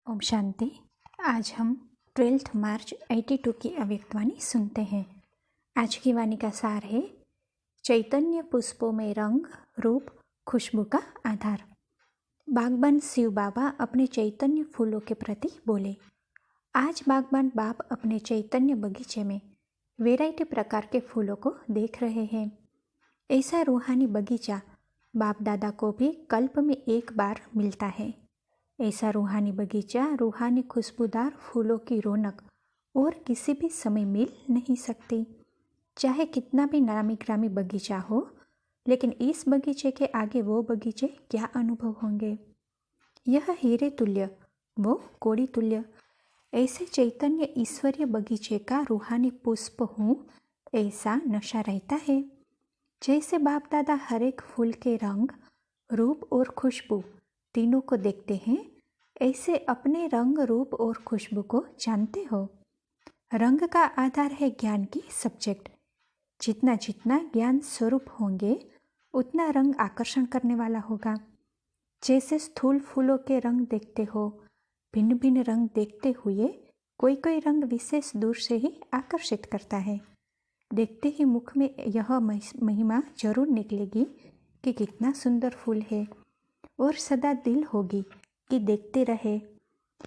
ओम शांति। आज हम 12 मार्च 82 की अव्यक्तवाणी सुनते हैं। आज की वाणी का सार है चैतन्य पुष्पों में रंग, रूप, खुशबू का आधार। बागबान शिव बाबा अपने चैतन्य फूलों के प्रति बोले। आज बागबान बाप अपने चैतन्य बगीचे में वैरायटी प्रकार के फूलों को देख रहे हैं। ऐसा रूहानी बगीचा बाप दादा को भी कल्प में एक बार मिलता है। ऐसा रूहानी बगीचा रूहानी खुशबूदार फूलों की रौनक और किसी भी समय मिल नहीं सकती। चाहे कितना भी नामी ग्रामी बगीचा हो, लेकिन इस बगीचे के आगे वो बगीचे क्या अनुभव होंगे। यह हीरे तुल्य, वो कोड़ी तुल्य। ऐसे चैतन्य ईश्वरीय बगीचे का रूहानी पुष्प हूँ, ऐसा नशा रहता है। जैसे बाप दादा हर एक फूल के रंग, रूप और खुशबू तीनों को देखते हैं, ऐसे अपने रंग, रूप और खुशबू को जानते हो। रंग का आधार है ज्ञान की सब्जेक्ट। जितना जितना ज्ञान स्वरूप होंगे, उतना रंग आकर्षण करने वाला होगा। जैसे स्थूल फूलों के रंग देखते हो, भिन्न भिन्न रंग देखते हुए कोई कोई रंग विशेष दूर से ही आकर्षित करता है। देखते ही मुख में यह महिमा जरूर निकलेगी कि कितना सुंदर फूल है, और सदा दिल होगी कि देखते रहे।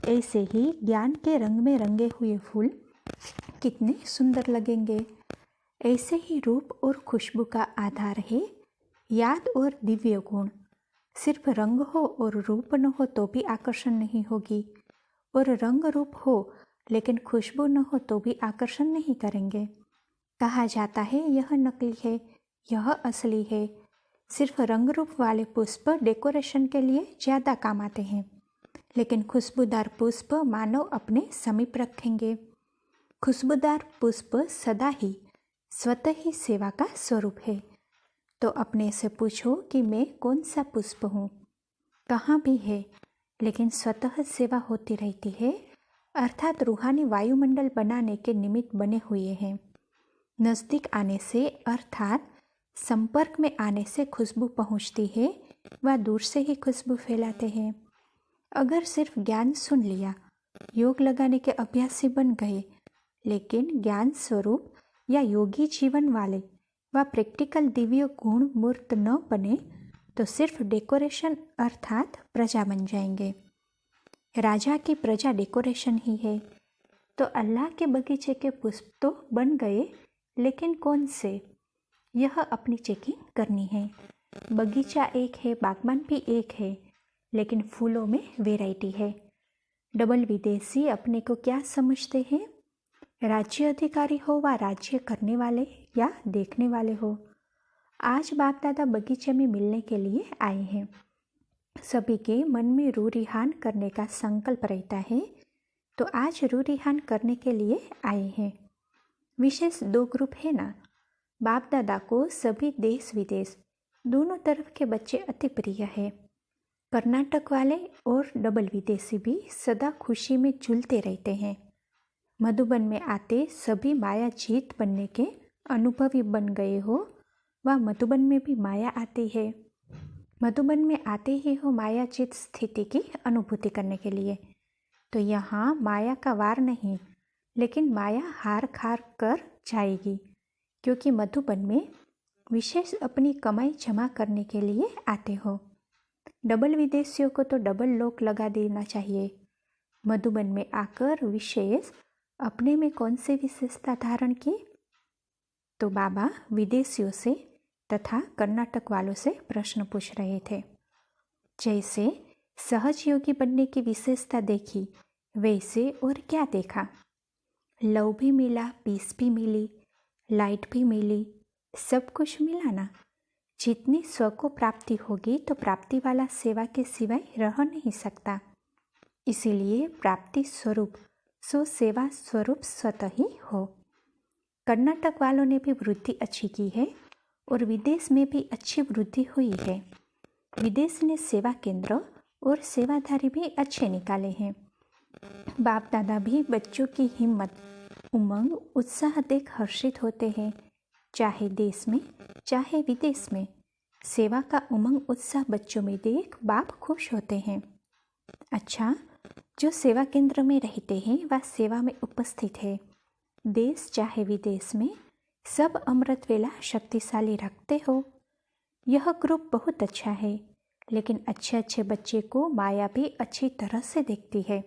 ऐसे ही ज्ञान के रंग में रंगे हुए फूल कितने सुंदर लगेंगे। ऐसे ही रूप और खुशबू का आधार है याद और दिव्य गुण। सिर्फ रंग हो और रूप न हो तो भी आकर्षण नहीं होगी, और रंग रूप हो लेकिन खुशबू न हो तो भी आकर्षण नहीं करेंगे। कहा जाता है यह नकली है, यह असली है। सिर्फ रंग रूप वाले पुष्प डेकोरेशन के लिए ज़्यादा काम आते हैं, लेकिन खुशबूदार पुष्प मानव अपने समीप रखेंगे। खुशबूदार पुष्प सदा ही स्वतः ही सेवा का स्वरूप है। तो अपने से पूछो कि मैं कौन सा पुष्प हूँ। कहाँ भी है, लेकिन स्वतः सेवा होती रहती है, अर्थात रूहानी वायुमंडल बनाने के निमित्त बने हुए हैं। नज़दीक आने से अर्थात संपर्क में आने से खुशबू पहुँचती है, वह दूर से ही खुशबू फैलाते हैं। अगर सिर्फ ज्ञान सुन लिया, योग लगाने के अभ्यासी बन गए, लेकिन ज्ञान स्वरूप या योगी जीवन वाले व प्रैक्टिकल दिव्य गुण मूर्त न बने, तो सिर्फ डेकोरेशन अर्थात प्रजा बन जाएंगे। राजा की प्रजा डेकोरेशन ही है। तो अल्लाह के बगीचे के पुष्प तो बन गए, लेकिन कौन से, यह अपनी चेकिंग करनी है। बगीचा एक है, बागबान भी एक है, लेकिन फूलों में वैरायटी है। डबल विदेशी अपने को क्या समझते हैं? राज्य अधिकारी हो व राज्य करने वाले या देखने वाले हो। आज बाप दादा बगीचे में मिलने के लिए आए हैं। सभी के मन में रूह रिहान करने का संकल्प रहता है, तो आज रूह रिहान करने के लिए आए हैं। विशेष 2 ग्रुप है ना। बाप दादा को सभी देश विदेश दोनों तरफ के बच्चे अति प्रिय है। कर्नाटक वाले और डबल विदेशी भी सदा खुशी में झूलते रहते हैं। मधुबन में आते सभी माया जीत बनने के अनुभवी बन गए हो, वह मधुबन में भी माया आती है। मधुबन में आते ही हो माया जीत स्थिति की अनुभूति करने के लिए। तो यहाँ माया का वार नहीं, लेकिन माया हार खार कर जाएगी, क्योंकि मधुबन में विशेष अपनी कमाई जमा करने के लिए आते हो। डबल विदेशियों को तो डबल लॉक लगा देना चाहिए। मधुबन में आकर विशेष अपने में कौन सी विशेषता धारण की? तो बाबा विदेशियों से तथा कर्नाटक वालों से प्रश्न पूछ रहे थे। जैसे सहज योगी बनने की विशेषता देखी, वैसे और क्या देखा? लव भी मिला, पीस भी मिली, लाइट भी मिली, सब कुछ मिला ना। जितनी स्व को प्राप्ति होगी तो प्राप्ति वाला सेवा के सिवाय रह नहीं सकता। इसीलिए प्राप्ति स्वरूप सो सेवा स्वरूप स्वतः ही हो। कर्नाटक वालों ने भी वृद्धि अच्छी की है और विदेश में भी अच्छी वृद्धि हुई है। विदेश ने सेवा केंद्र और सेवाधारी भी अच्छे निकाले हैं। बाप दादा भी बच्चों की हिम्मत, उमंग, उत्साह देख हर्षित होते हैं। चाहे देश में चाहे विदेश में सेवा का उमंग उत्साह बच्चों में देख बाप खुश होते हैं। अच्छा, जो सेवा केंद्र में रहते हैं वह सेवा में उपस्थित है। देश चाहे विदेश में सब अमृत वेला शक्तिशाली रखते हो। यह ग्रुप बहुत अच्छा है, लेकिन अच्छे अच्छे बच्चे को माया भी अच्छी तरह से देखती है।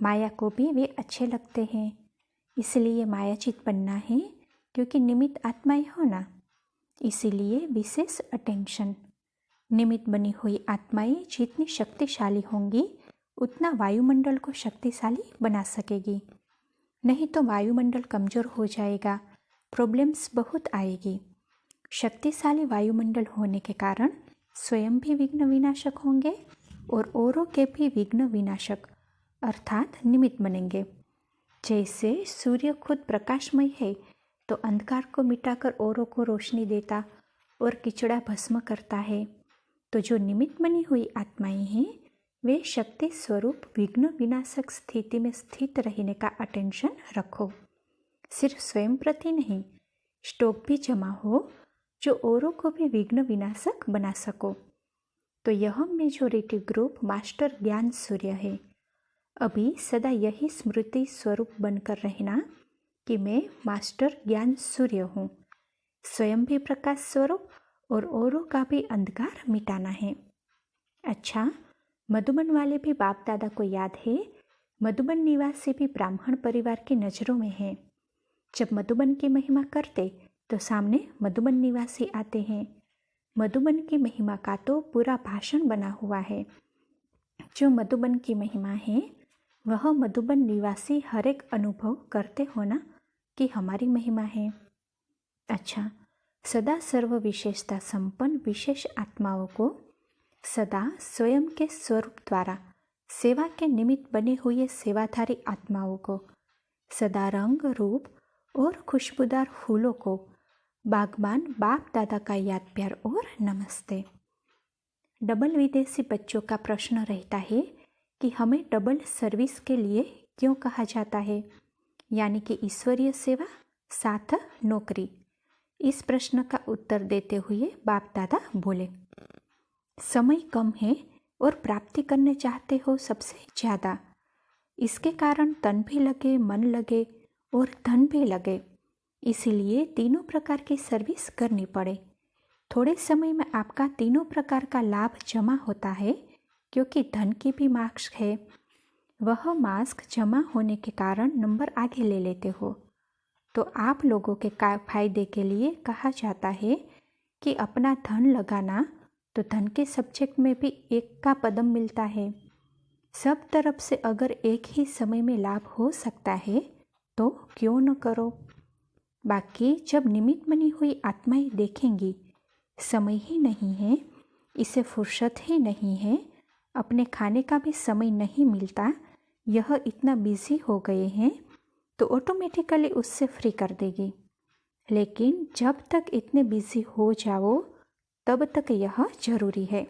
माया को भी वे अच्छे लगते हैं, इसलिए मायाचित बनना है, क्योंकि निमित्त आत्माएं हो ना, इसीलिए विशेष अटेंशन। निमित्त बनी हुई आत्माएं जितनी शक्तिशाली होंगी उतना वायुमंडल को शक्तिशाली बना सकेगी। नहीं तो वायुमंडल कमज़ोर हो जाएगा, प्रॉब्लम्स बहुत आएगी। शक्तिशाली वायुमंडल होने के कारण स्वयं भी विघ्न विनाशक होंगे और औरों के भी विघ्न विनाशक अर्थात निमित्त बनेंगे। जैसे सूर्य खुद प्रकाशमय है तो अंधकार को मिटाकर औरों को रोशनी देता और किचड़ा भस्म करता है, तो जो निमित्त बनी हुई आत्माएं हैं वे शक्ति स्वरूप विघ्न विनाशक स्थिति में स्थित रहने का अटेंशन रखो। सिर्फ स्वयं प्रति नहीं, स्टॉक भी जमा हो जो औरों को भी विघ्न विनाशक बना सको। तो यह मेजॉरिटी ग्रुप मास्टर ज्ञान सूर्य है। अभी सदा यही स्मृति स्वरूप बनकर रहना कि मैं मास्टर ज्ञान सूर्य हूँ, स्वयं भी प्रकाश स्वरूप और औरों का भी अंधकार मिटाना है। अच्छा, मधुबन वाले भी बाप दादा को याद है। मधुबन निवासी भी ब्राह्मण परिवार की नज़रों में है। जब मधुबन की महिमा करते तो सामने मधुबन निवासी आते हैं। मधुबन की महिमा का तो पूरा भाषण बना हुआ है। जो मधुबन की महिमा है वह मधुबन निवासी हर एक अनुभव करते हो ना कि हमारी महिमा है। अच्छा, सदा सर्व विशेषता संपन्न विशेष आत्माओं को सदा स्वयं के स्वरूप द्वारा सेवा के निमित्त बने हुए सेवाधारी आत्माओं को सदा रंग रूप और खुशबूदार फूलों को बागबान बाप दादा का याद प्यार और नमस्ते। डबल विदेशी बच्चों का प्रश्न रहता है कि हमें डबल सर्विस के लिए क्यों कहा जाता है, यानी कि ईश्वरीय सेवा साथ नौकरी। इस प्रश्न का उत्तर देते हुए बाप दादा बोले, समय कम है और प्राप्ति करने चाहते हो सबसे ज़्यादा। इसके कारण तन भी लगे, मन लगे और धन भी लगे, इसीलिए तीनों प्रकार की सर्विस करनी पड़े। थोड़े समय में आपका तीनों प्रकार का लाभ जमा होता है, क्योंकि धन की भी मास्क है। वह मास्क जमा होने के कारण नंबर आगे ले लेते हो। तो आप लोगों के फायदे के लिए कहा जाता है कि अपना धन लगाना, तो धन के सब्जेक्ट में भी एक का पदम मिलता है। सब तरफ से अगर एक ही समय में लाभ हो सकता है तो क्यों न करो। बाकी जब निमित्त बनी हुई आत्माएं देखेंगी समय ही नहीं है, इसे फुर्सत ही नहीं है, अपने खाने का भी समय नहीं मिलता, यह इतना बिजी हो गए हैं, तो ऑटोमेटिकली उससे फ्री कर देगी। लेकिन जब तक इतने बिजी हो जाओ तब तक यह जरूरी है।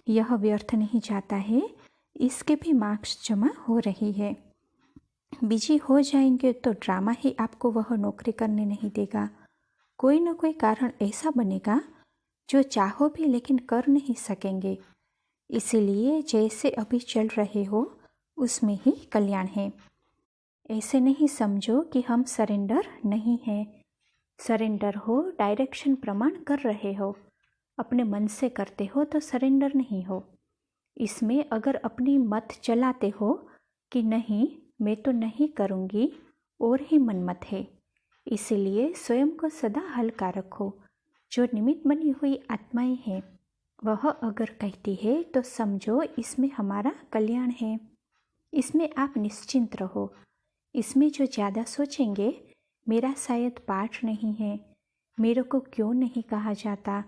यह व्यर्थ नहीं जाता है, इसके भी मार्क्स जमा हो रही है। बिजी हो जाएंगे तो ड्रामा ही आपको वह नौकरी करने नहीं देगा। कोई न कोई कारण ऐसा बनेगा जो चाहो भी लेकिन कर नहीं सकेंगे। इसीलिए जैसे अभी चल रहे हो उसमें ही कल्याण है। ऐसे नहीं समझो कि हम सरेंडर नहीं हैं। सरेंडर हो, डायरेक्शन प्रमाण कर रहे हो, अपने मन से करते हो तो सरेंडर नहीं हो। इसमें अगर अपनी मत चलाते हो कि नहीं मैं तो नहीं करूँगी और ही मनमत है, इसीलिए स्वयं को सदा हल्का रखो। जो निमित्त बनी हुई आत्माएं हैं वह अगर कहती है तो समझो इसमें हमारा कल्याण है। इसमें आप निश्चिंत रहो। इसमें जो ज़्यादा सोचेंगे मेरा शायद पाठ नहीं है, मेरे को क्यों नहीं कहा जाता,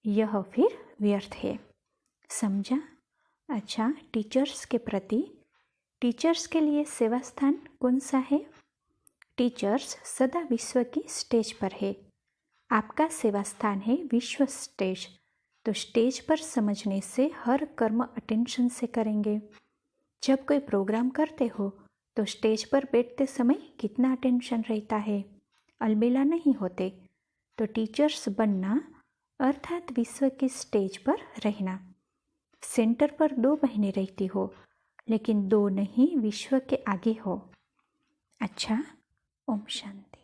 यह फिर व्यर्थ है। समझा? अच्छा, टीचर्स के प्रति, टीचर्स के लिए सेवा स्थान कौन सा है? टीचर्स सदा विश्व की स्टेज पर है। आपका सेवा स्थान है विश्व स्टेज। तो स्टेज पर समझने से हर कर्म अटेंशन से करेंगे। जब कोई प्रोग्राम करते हो तो स्टेज पर बैठते समय कितना अटेंशन रहता है, अलबेला नहीं होते। तो टीचर्स बनना अर्थात विश्व की स्टेज पर रहना। सेंटर पर 2 बहनें रहती हो, लेकिन दो नहीं विश्व के आगे हो। अच्छा, ओम शांति।